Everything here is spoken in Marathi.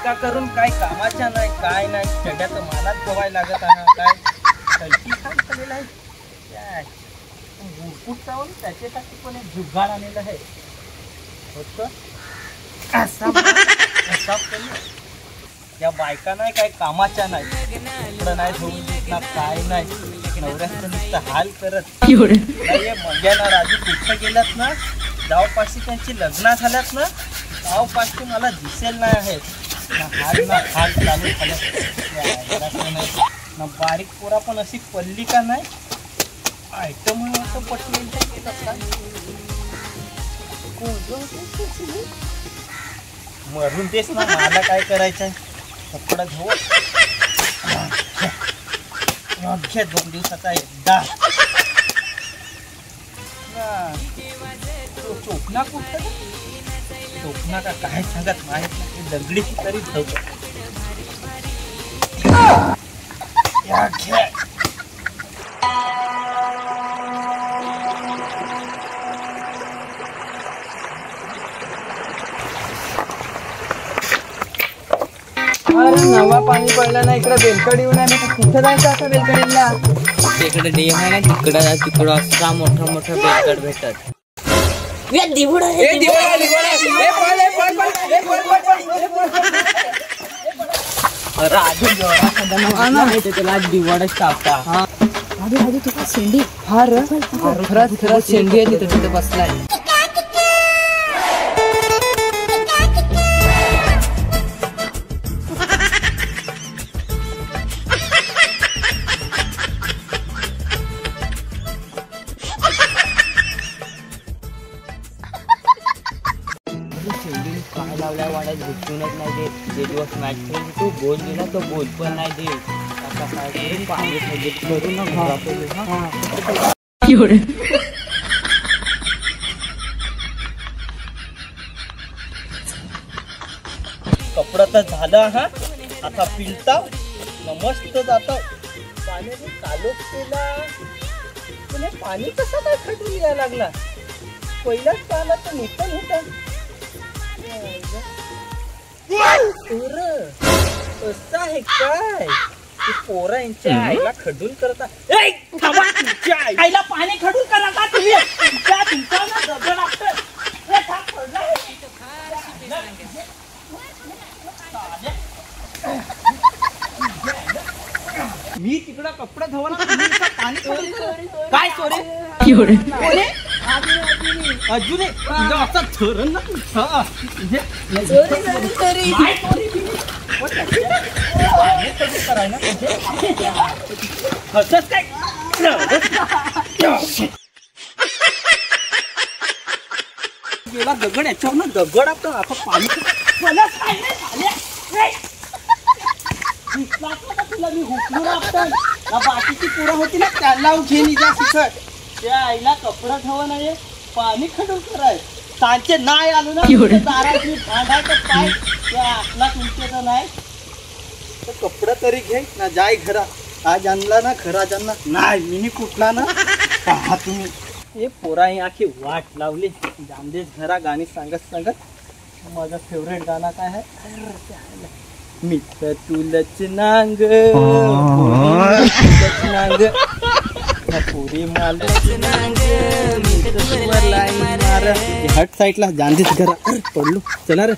बायका करून काय कामाच्या नाही काय नाही, सगळ्या तर मलाच बघायला लागत आहे. काय कल्टी काय केलेलं आहे गुरकुट चावून त्याच्यासाठी पण एक जुगाड आलेला आहे. या बायका नाही काय कामाच्या नाही, इकडं नाही धुवून देत ना काय नाही, नवऱ्याचं नुसतं हाल करत नाही. मग्या ना राजू कुठं गेल्यात ना, जावपाशी त्यांची लग्न झाल्यात ना, जावपाशी मला दिसेल नाही आहेत ना हाल चालू झाल्यात नाही ना. बारीक पोरा पण अशी पडली का नाही, आयटम म्हणून असं पटलेलं मरून देस ना, मला काय करायचं कपडा धुवून अख्या 2 दिवसाचा एकदा चोपना कुठं चोपना का काय सांगत माहित नाही, दगडीची तरी धवत नवा पाणी पडलं ना, इकडे बेलकडी येऊन आहे. कुठं जायचं आता बेलकडीला? तिकडे डेम आहे ना, तिकडं असा मोठा बेलकड भेटत. दिवाडच टाकता. तुझा शेंडी खरंच शेंडी आहे तिथे बसलाय. काय लावल्या वाड्यात घुसूनच नाही देत. जे दिवस मॅच खेळली तू बोल दिला तो बोल पण नाही देत. आता काय पाणी करू ना कपडा तर झाला हा, आता पिलता मस्त जात पाण्याने चालूच केला. पण पाणी कसं काय खटून यायला लागला? पहिलाच पाला तर निघून होता. असं आहे काय? पोरा यांच्या आईला खडून करता. आईला पाणी खडून करा का तुम्ही? मी तिकडं कपडा धुवायला पाणी काय चोरे अजून असा धरण ना हसत काय गेला दगड याच्यावर ना, दगड आपण आता पाणी तुला मी हुकलो आपण बाकीची पुरा होती ना त्याला घेऊन जा शिखर. त्या आईला कपडा धुवा नाही, पाणी खडून कराय सांचे नाही आलो ना दाराची भांडायचं पाय त्या आपला तुमच्या नाही तर कपडा तरी घे ना, जाय घरा. आज आणला ना खरा जाणला नाही मिनी कुठला ना पहा तुम्ही. हे पोरा ही आखी वाट लावली. जामदेस घरा गाणी सांगत माझा फेवरेट गाणं काय आहे, मी तर तुलच नांग पुरी माल हट साईडला जांदीच घरा पडलो चला रे.